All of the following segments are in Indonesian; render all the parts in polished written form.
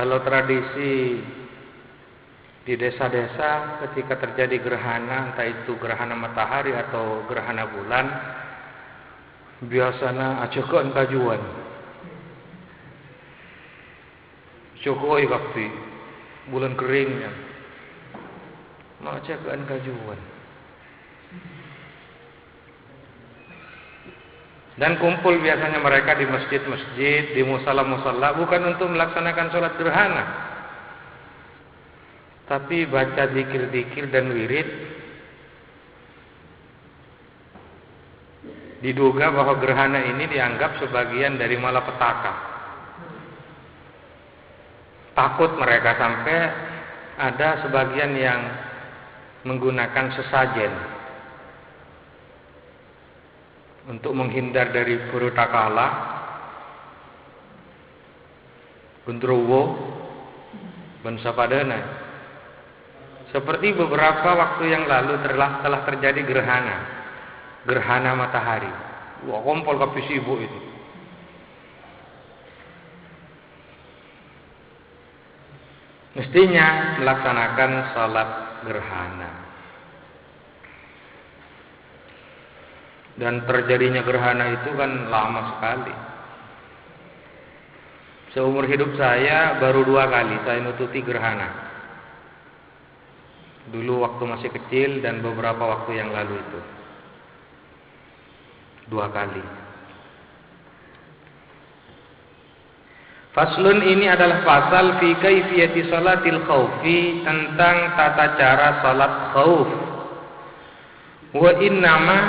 Kalau tradisi di desa-desa ketika terjadi gerhana, entah itu gerhana matahari atau gerhana bulan, biasanya acukan kajuan. Cukoi kapi bulan keringnya. Acukan kajuan. Dan kumpul biasanya mereka di masjid-masjid, di musala-musala, bukan untuk melaksanakan sholat gerhana, tapi baca zikir-zikir dan wirid. Diduga bahwa gerhana ini dianggap sebagian dari malapetaka. Takut mereka sampai ada sebagian yang menggunakan sesajen untuk menghindar dari purutakala, gendruwo, bensapadana. Seperti beberapa waktu yang lalu telah terjadi gerhana matahari. Wah, kompol kapi sibuk itu. Mestinya melaksanakan salat gerhana. Dan terjadinya gerhana itu kan lama sekali. Seumur hidup saya baru 2 kali saya nututi gerhana. Dulu waktu masih kecil dan beberapa waktu yang lalu itu. 2 kali. Faslun ini adalah pasal fi kaifiyati salatil khaufi, tentang tata cara salat khauf. Wa innama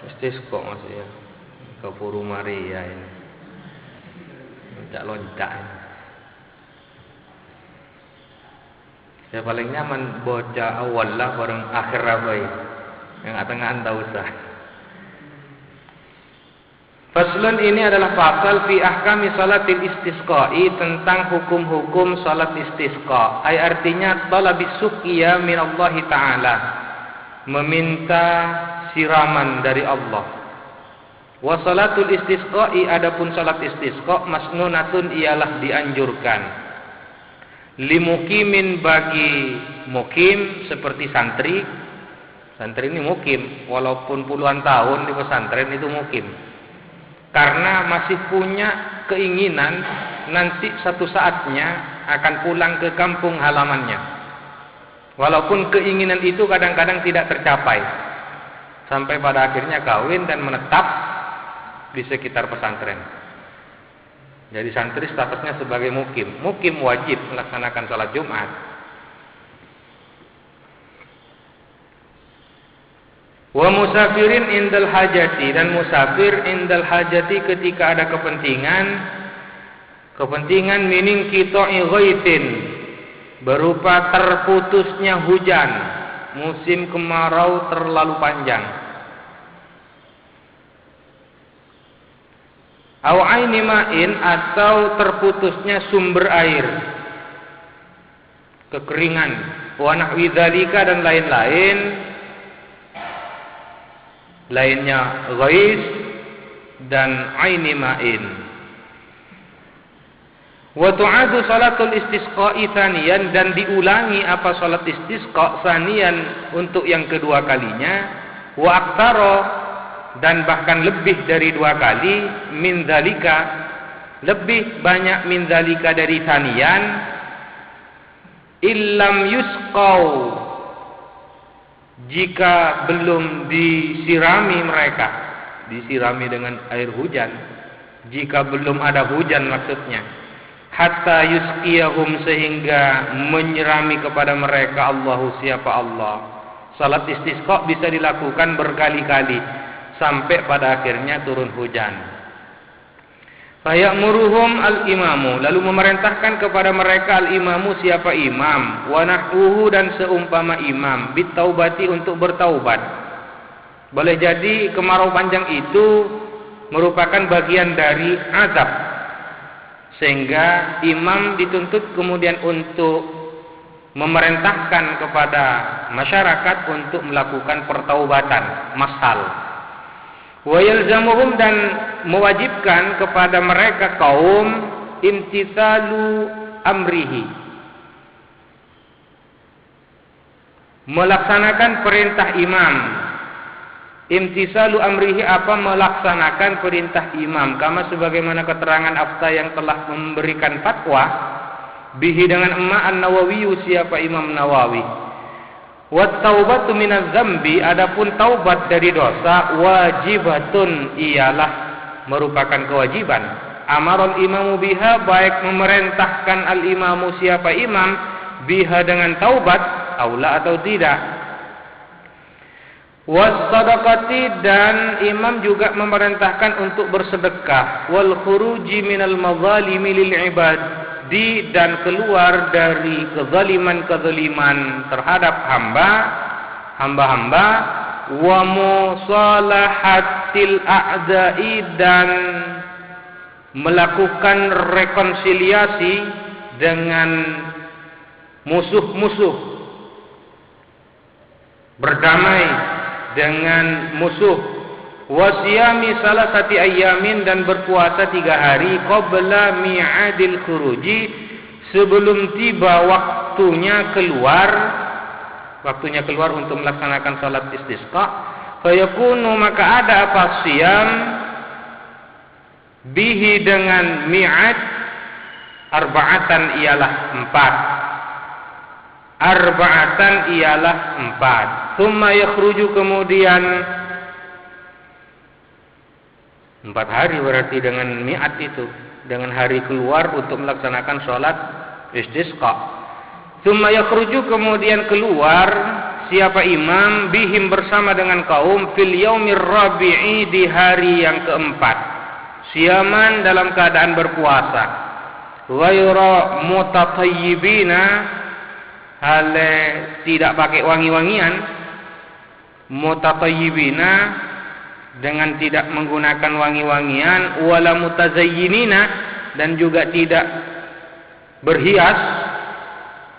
istisqa maksudnya ke Puru Maria ini. Loncat-loncat ini. Saya paling nyaman baca awal lah bareng akhir rabai. Yang tengah anda usah. Faslun ini adalah pasal fi ahkami salatil istisqa'i, tentang hukum-hukum salat istisqa. Artinya talabis suqiyya min Allah Ta'ala, meminta siraman dari Allah. Wa salatul istisqa'i, adapun salat istisqa, masnunatun, ialah dianjurkan. Limukimin, bagi mukim seperti santri. Santri ini mukim, walaupun puluhan tahun di pesantren itu mukim. Karena masih punya keinginan nanti satu saatnya akan pulang ke kampung halamannya. Walaupun keinginan itu kadang-kadang tidak tercapai. Sampai pada akhirnya kawin dan menetap di sekitar pesantren. Jadi santri statusnya sebagai mukim. Mukim wajib melaksanakan salat Jumat. Wa musafirin indal hajati, dan musafir indal hajati ketika ada kepentingan mining qita'i ghaitin, berupa terputusnya hujan, musim kemarau terlalu panjang. Aw aini ma'in, atau terputusnya sumber air, kekeringan, wa nahwi dzalika, dan lain-lain. Lainnya ghais dan aini ma'in. Wa tu'adu salatul istisqa'i tsaniyan, dan diulangi apa salat istisqa tsaniyan untuk yang kedua kalinya. Wa aktsara, dan bahkan lebih dari 2 kali, min dzalika, lebih banyak min dzalika dari tsaniyan, illam yusqau, jika belum disirami mereka, disirami dengan air hujan, jika belum ada hujan maksudnya, hatta yusqiyahum, sehingga menyirami kepada mereka Allahu, siapa Allah. Salat istisqa bisa dilakukan berkali-kali sampai pada akhirnya turun hujan. Fayamuruhum al-imamu, lalu memerintahkan kepada mereka al-imamu, siapa imam, wa nahwuhu, dan seumpama imam, bitaubati, untuk bertaubat. Boleh jadi kemarau panjang itu merupakan bagian dari azab, sehingga imam dituntut kemudian untuk memerintahkan kepada masyarakat untuk melakukan pertaubatan massal. Wa yalzamuhum, dan mewajibkan kepada mereka kaum imtithalu amrihi, melaksanakan perintah imam. Imtisalu amrihi apa? Melaksanakan perintah imam. Kama sebagaimana keterangan afta yang telah memberikan fatwa bihi dengan emma an-Nawawi, siapa Imam Nawawi. Wat taubatu minaz zambi, adapun taubat dari dosa, wajibatun, ialah merupakan kewajiban. Amarul imamu biha, baik memerintahkan al-imamu siapa imam biha dengan taubat, aula atau tidak. Was-sadaqati, dan imam juga memerintahkan untuk bersedekah. Wal khuruji minal mazalimi lil ibadi, dan keluar dari kezaliman-kezaliman terhadap hamba-hamba. Wa musalahatil a'da'i, dan melakukan rekonsiliasi dengan musuh-musuh, berdamai dengan musuh. Wasiyami salasati ayamin, dan berpuasa 3 hari qabla mi'adil khuruji, sebelum tiba waktunya keluar untuk melaksanakan salat istisqa. Fayakunu, maka ada apa? Siyam bihi, dengan mi'ad, arba'atan ialah 4. Thumma yakhruju, kemudian 4 hari berarti dengan mi'at itu, dengan hari keluar untuk melaksanakan sholat istisqa. Thumma yakhruju, kemudian keluar siapa imam bihim, bersama dengan kaum, fil yaumir rabi'i, di hari yang keempat, siaman, dalam keadaan berpuasa. Ghayra mutatayyibina, hale tidak pakai wangi-wangian. Mutatayyibina, dengan tidak menggunakan wangi-wangian. Wala mutazayyinina, dan juga tidak berhias.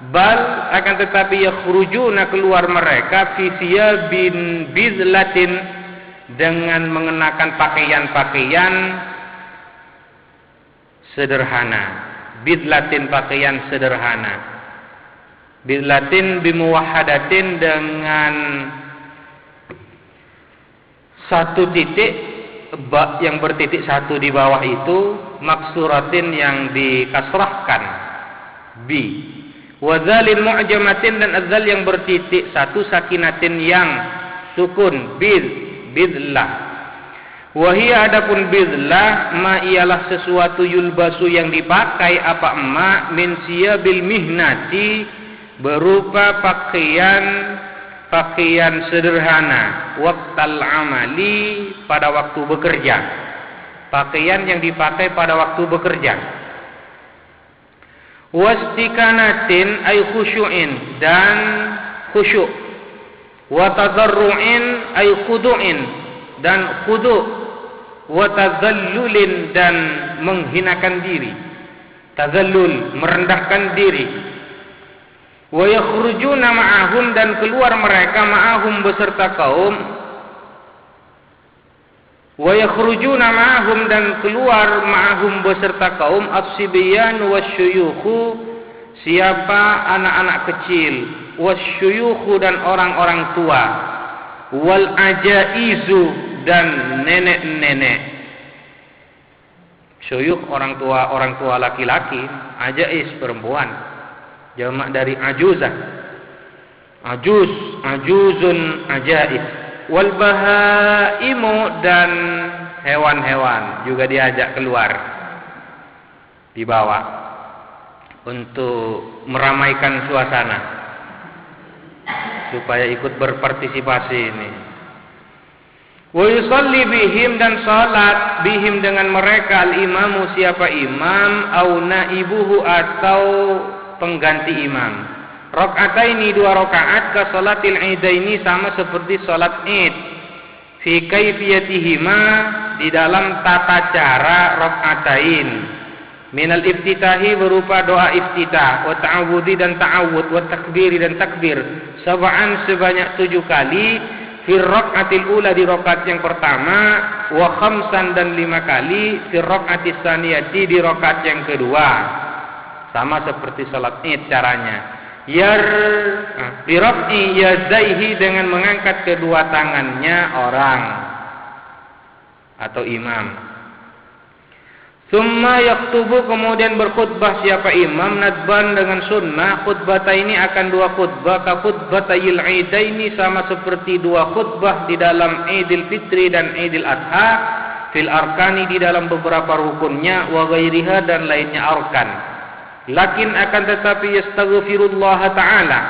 Bal, akan tetapi yakhrujuna, keluar mereka, fi thiyabin bizlatin, dengan mengenakan pakaian-pakaian sederhana. Bidlatin, pakaian sederhana. Bidlatin bimuwahhadatin, dengan 1 titik, ba yang bertitik 1 di bawah itu, maksuratin, yang dikasrahkan, bi. Wadzalin mu'jamatin, dan adzal yang bertitik 1, sakinatin, yang sukun, bidlah. Wahia, adapun bidlah, ma ialah sesuatu yulbasu, yang dipakai apa ma, min siyabil mihnati, berupa pakaian sederhana, waqtal amali, pada waktu bekerja. Pakaian yang dipakai pada waktu bekerja. Wastikanatin, ay khusyu'in, dan khusyuk. Wa tadarru'in, ay khudu'in, dan khudu'. Wa tazallulin, dan menghinakan diri. Tazallul, merendahkan diri. Wa yakhrujuna ma'ahum, dan keluar mereka, ma'ahum, beserta kaum. Wa yakhrujuna ma'ahum, dan keluar ma'ahum, beserta kaum, as-sibyan wasyuyukhu, siapa anak-anak kecil, wasyuyukhu, dan orang-orang tua, wal ajaizu, dan nenek-nenek. Syuyukh orang tua laki-laki, ajaiz perempuan, jamak dari ajuzah. Ajuzun, ajaiz. Wal bahaimu, dan hewan-hewan juga diajak keluar, dibawa untuk meramaikan suasana supaya ikut berpartisipasi ini. Wa yusalli bihim, dan salat bihim, dengan mereka, al-imamu, siapa imam, au naibuhu, atau pengganti imam. Raka'ataini, 2 rakaat, ka salatil idaini, sama seperti salat id. Fi kaifiyatihima, di dalam tata cara raka'atain. Minal iftitahi, berupa doa iftitah, wa ta'awudi, dan ta'awud, wa takbiri, dan takbir, sab'an, sebanyak 7 kali. fi raq'atil ula di rakaat yang pertama, wa khamsan dan 5 kali fi raq'atis tsaniyati di rakaat yang kedua. Sama seperti salat Id caranya. Bi raf'i yadaihi dengan mengangkat kedua tangannya orang atau imam. Summa yaktubu kemudian berkhutbah siapa imam nadban dengan sunnah. Khutbah ini akan 2 khutbah ka khutbatayil idaini sama seperti 2 khutbah di dalam Idul Fitri dan Idul Adha fil arkani di dalam beberapa rukunnya wa ghairiha dan lainnya arkan. Lakin akan tetapi yastaghfirullah ta'ala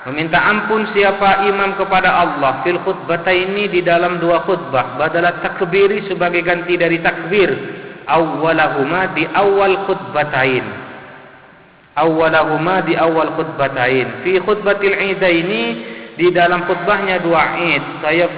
meminta ampun siapa imam kepada Allah fil khutbataini di dalam 2 khutbah badalat takbiri sebagai ganti dari takbir awwalahuma di awal khutbatain fi khutbatil idaini di dalam khutbahnya 2 Id saya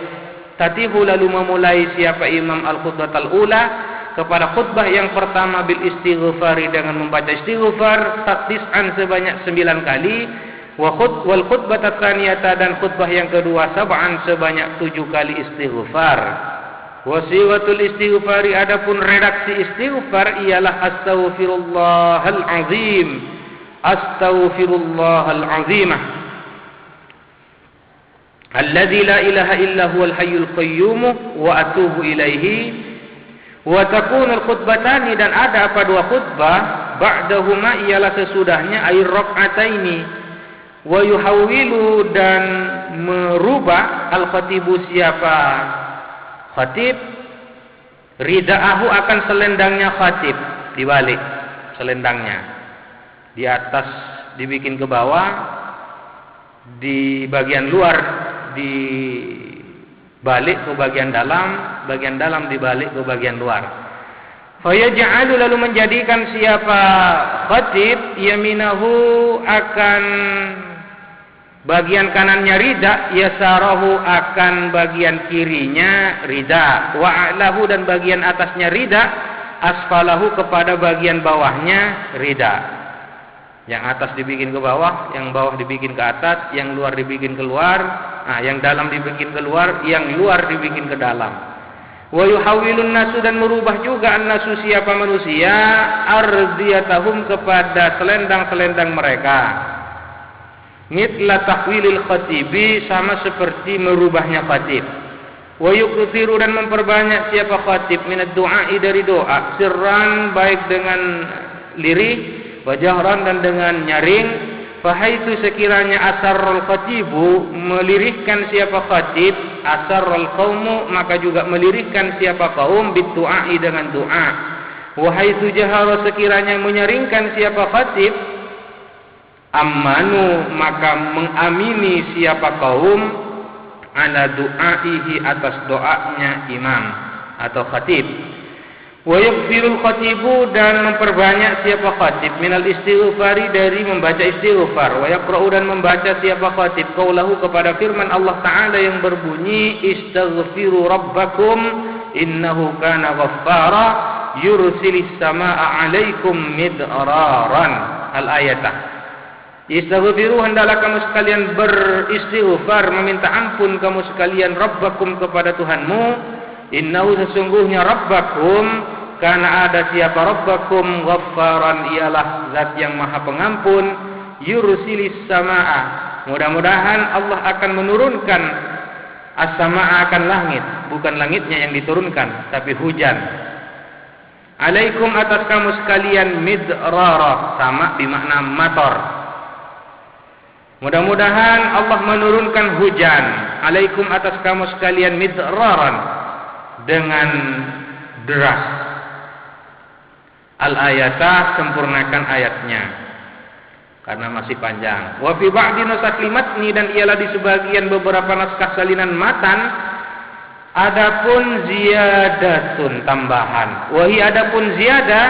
tatihu lalu memulai siapa imam al khutbatal ula kepada khutbah yang pertama bil istighfari dengan membaca istighfar tas'an sebanyak 9 kali wal khutbah tsaniyata dan khutbah yang kedua sab'an sebanyak 7 kali istighfar. Wasiwatul istighfari adapun redaksi istighfar ialah astaghfirullahal azimah alladzi la ilaha illa huwal hayyul qayyum wa atubu ilaihi. Wa takunul khutbatani dan ada apa 2 khutbah ba'dahuma ialah sesudahnya air raq'ataini wa yuhawwilu dan merubah al khatibu siapa khatib ridaahu akan selendangnya khatib dibalik selendangnya di atas dibikin ke bawah di bagian luar di balik ke bagian dalam dibalik ke bagian luar. Fayaj'alu lalu menjadikan siapa khatib yaminahu akan bagian kanannya rida, yasarahu akan bagian kirinya rida, wa a'lahu dan bagian atasnya rida, asfalahu kepada bagian bawahnya rida. Yang atas dibikin ke bawah, yang bawah dibikin ke atas, yang luar dibikin keluar, yang dalam dibikin keluar, yang luar dibikin ke dalam. Wa yuhawwilun nasu dan merubah juga an-nasu siapa manusia ardiyatahum kepada selendang-selendang mereka. Mitla tahwilil khatibi sama seperti merubahnya khatib. Wa yukthiru dan memperbanyak siapa khatib minad du'ai dari doa sirran baik dengan lirih wajahran dan dengan nyaring. Fahaitu sekiranya asarrul khatibu melirihkan siapa khatib asarrul qaumu maka juga melirihkan siapa kaum bidduai dengan doa. Wahaitu jahara sekiranya menyaringkan siapa khatib ammanu maka mengamini siapa kaum ala du'aihi atas doanya imam atau khatib. Wa yakfirul khatibu dan memperbanyak siapa khatib minal istighfari dari membaca istighfar. Wa yaqra'u dan membaca siapa khatib qaulahu kepada firman Allah Ta'ala yang berbunyi istaghfiru rabbakum innahu kana ghaffara yursilis samaa'a 'alaikum midraran. Al-ayatah. Istaghfiru hendaklah kamu sekalian beristighfar meminta ampun kamu sekalian rabbakum kepada Tuhanmu. Innahu sesungguhnya rabbakum karena ada siapa rabbakum ghaffaran ialah zat yang maha pengampun yursilis samaa mudah-mudahan Allah akan menurunkan as-samaa akan langit bukan langitnya yang diturunkan tapi hujan alaikum atas kamu sekalian midrara sama bermakna mator mudah-mudahan Allah menurunkan hujan alaikum atas kamu sekalian midraran dengan deras. Al-ayatah sempurnakan ayatnya karena masih panjang. Wa fi ba'di nusaklimatni dan ialah di sebagian beberapa naskah salinan matan adapun ziyadatun tambahan. Wa hi adapun ziyadah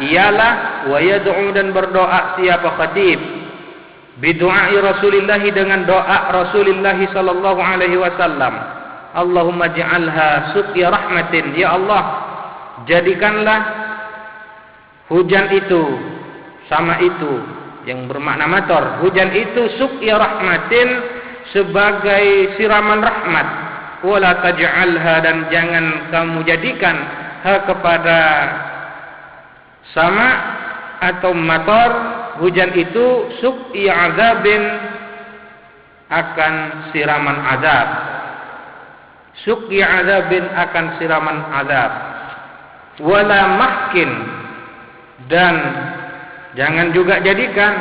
ialah wa yad'u dan berdoa siapa khatib bidu'ai Rasulillah dengan doa Rasulullah sallallahu alaihi wasallam. Allahumma ja'alha suqya rahmatin. Ya Allah, jadikanlah hujan itu sama itu yang bermakna mator. Hujan itu suqya rahmatin sebagai siraman rahmat wala taj'alha, dan jangan kamu jadikan kepada sama atau matar hujan itu suqi azabin, akan siraman azab. Suqi azabin, akan siraman azab. Wala mahkin, dan jangan juga jadikan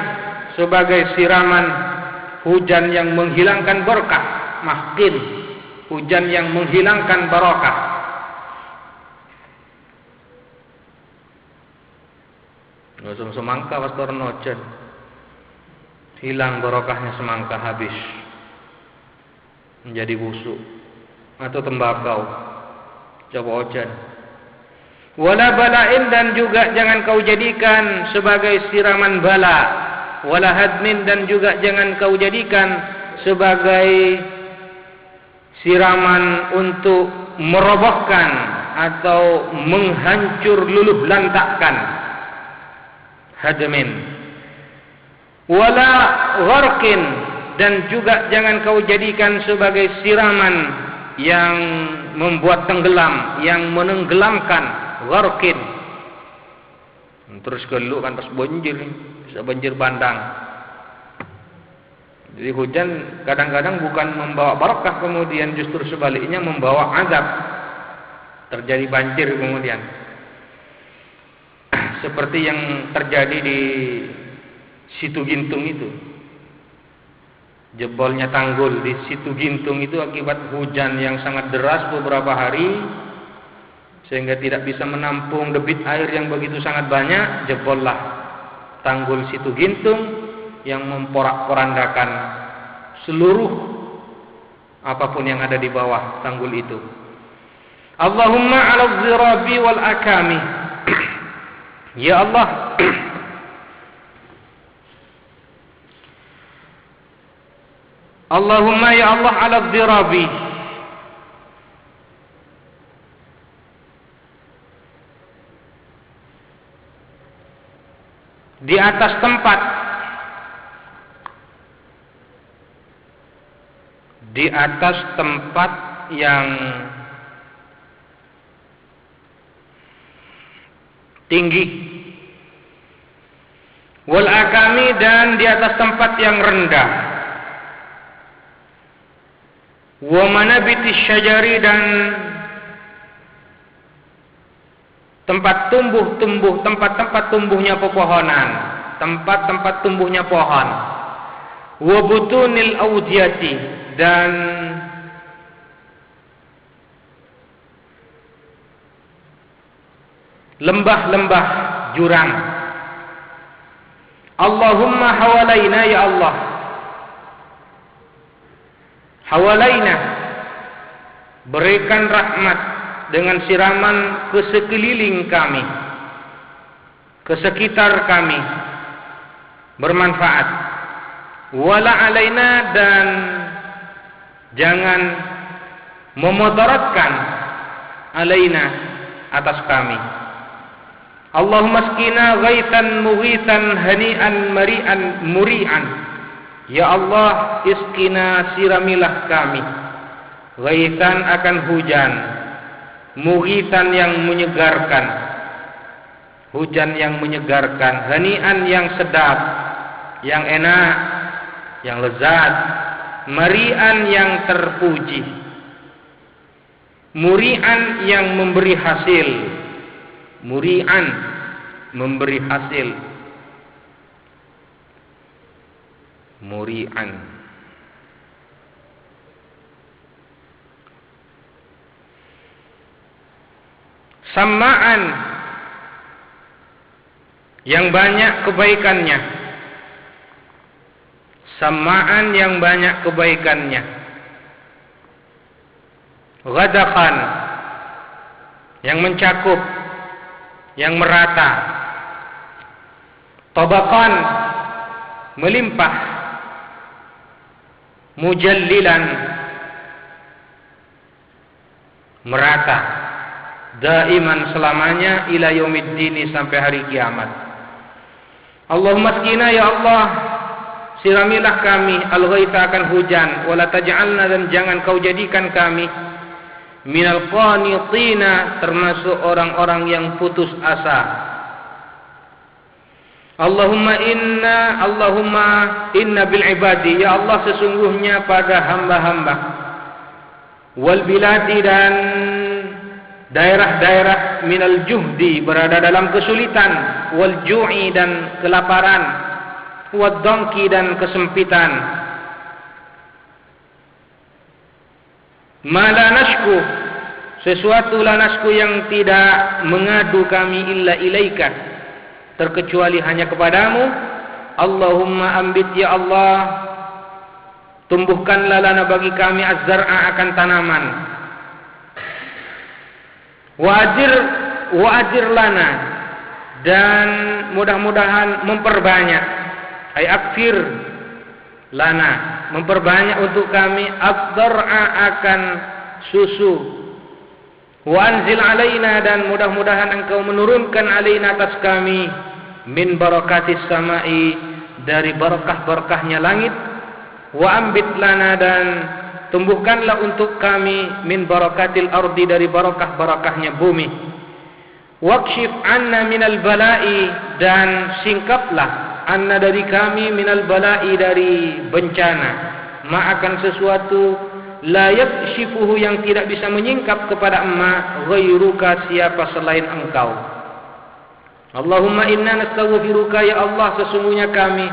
sebagai siraman hujan yang menghilangkan berkah. Mahkin, hujan yang menghilangkan barakah. Ngusum semangka pas turun hujan, hilang barokahnya semangka, habis menjadi busuk. Atau tembakau, coba hujan. Wala bala'in, dan juga jangan kau jadikan sebagai siraman bala. Wala hadmin, dan juga jangan kau jadikan sebagai siraman untuk merobohkan atau menghancur luluh lantakkan. Hadmin. Wala gharqin, dan juga jangan kau jadikan sebagai siraman yang membuat tenggelam, yang menenggelamkan. Gharqin. Terus geluk kan pas banjir, bisa banjir bandang. Jadi hujan kadang-kadang bukan membawa barakah, kemudian justru sebaliknya membawa azab. Terjadi banjir kemudian. Seperti yang terjadi di Situ Gintung itu. Jebolnya tanggul di Situ Gintung itu akibat hujan yang sangat deras beberapa hari, sehingga tidak bisa menampung debit air yang begitu sangat banyak. Jebollah tanggul Situ Gintung yang memporak-porandakan seluruh apapun yang ada di bawah tanggul itu. Allahumma 'ala dhirabi wal akami. Ya Allah, Allahumma ya Allah 'ala dhirabi, di atas tempat, di atas tempat yang tinggi, wal akami, dan di atas tempat yang rendah, wa manabitis syajari, dan tempat tempat tumbuhnya pepohonan, tempat tumbuhnya pohon, wa butunil audiyati, dan lembah-lembah jurang. Allahumma hawalaina ya Allah, hawalaina, berikan rahmat dengan siraman ke sekeliling kami, ke sekitar kami, bermanfaat. Wala alaina, dan jangan memudaratkan alaina, atas kami. Allahumma skina ghaitan mughitan hani'an mari'an muri'an. Ya Allah, iskina, siramilah kami, ghaitan, akan hujan, mughitan, yang menyegarkan, hujan yang menyegarkan, hani'an, yang sedap, yang enak, yang lezat, mari'an, yang terpuji, muri'an, yang memberi hasil. Muri'an, memberi hasil. Muri'an. Samma'an, yang banyak kebaikannya. Samma'an, yang banyak kebaikannya. Ghadaqan, yang mencakup, yang merata. Tabaqan, melimpah. Mujallilan, merata. Daiman, selamanya, ila yaumiddini, sampai hari kiamat. Allahumma skina ya Allah, siramilah kami, al-ghaitha, akan hujan, wala taj'alna, dan jangan kau jadikan kami, minal qanitina, termasuk orang-orang yang putus asa. Allahumma inna bil ibadi, ya Allah sesungguhnya pada hamba-hamba, wal biladi, dan daerah-daerah, minal juhdi, berada dalam kesulitan, wal ju'i, dan kelaparan, wad dongki, dan kesempitan, ma la nashku, sesuatu la nashku yang tidak mengadu kami illa ilaika, terkecuali hanya kepadamu. Allahumma ambit, ya Allah tumbuhkanlah lana bagi kami az-zar'a, akan tanaman, wa'ajir lana, dan mudah-mudahan memperbanyak, ay akfir lana, memperbanyak untuk kami, az-zar'a, akan susu, wa anzil alaina, dan mudah-mudahan engkau menurunkan alaina, atas kami, min barakatis samai, dari barakah-barakahnya langit, wa ambit lana, dan tumbuhkanlah untuk kami, min barakatil ardi, dari barakah-barakahnya bumi, wakshif anna minal balai, dan singkaplah anna, dari kami, minal balai, dari bencana, ma, akan sesuatu, la yakshifuhu, yang tidak bisa menyingkap kepada emma, ghairuka, siapa selain engkau. Allahumma inna nastaghfiruka, ya Allah sesungguhnya kami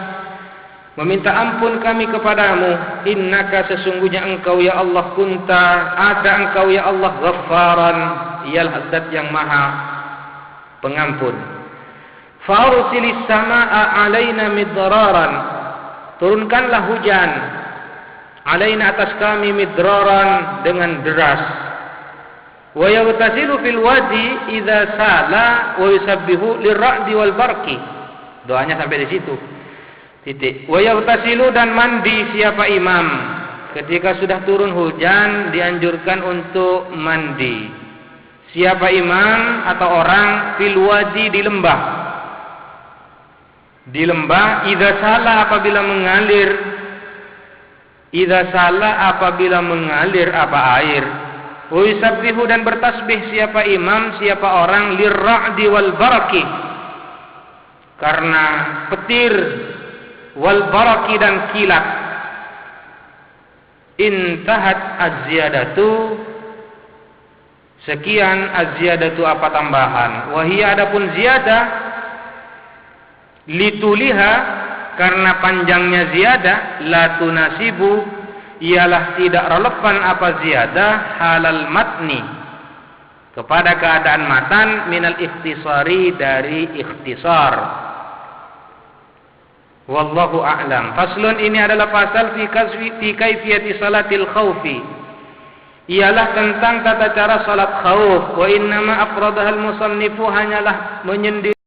meminta ampun kami kepadamu, innaka, sesungguhnya engkau ya Allah, kunta, ada engkau ya Allah, ghaffaran, ialah zat yang maha pengampun. Fa'ursilis samaa alaina midraran, turunkanlah hujan, alaina, atas kami, midraran, dengan deras. Wa yaghtasilu fil wadi idza sala wa yusabbihu lirra'di wal barqi. Doanya sampai di situ. Titik. Wa yaghtasilu, dan mandi siapa imam ketika sudah turun hujan, dianjurkan untuk mandi. Siapa imam atau orang, fil wadi, di lembah. Di lembah, idza sala, apabila mengalir, idza sala, apabila mengalir apa, air. Wa yusabbihu, dan bertasbih siapa imam, siapa orang, lirra'di wal baraki, karena petir, wal baraki, dan kilat. Intahat az-ziyadatu, sekian, az-ziyadatu, apa tambahan, wahia, adapun ziyadah, lituliha, karena panjangnya ziyadah, la tunasibu, ialah tidak relevan apa ziyadah, halal matni, kepada keadaan matan, minal ikhtisari, dari ikhtisar. Wallahu a'lam. Faslun, ini adalah pasal fi kaifiyati salatil khawfi, ialah tentang tata cara salat khauf. Wa innama afradahal musannifu, hanyalah menyendiri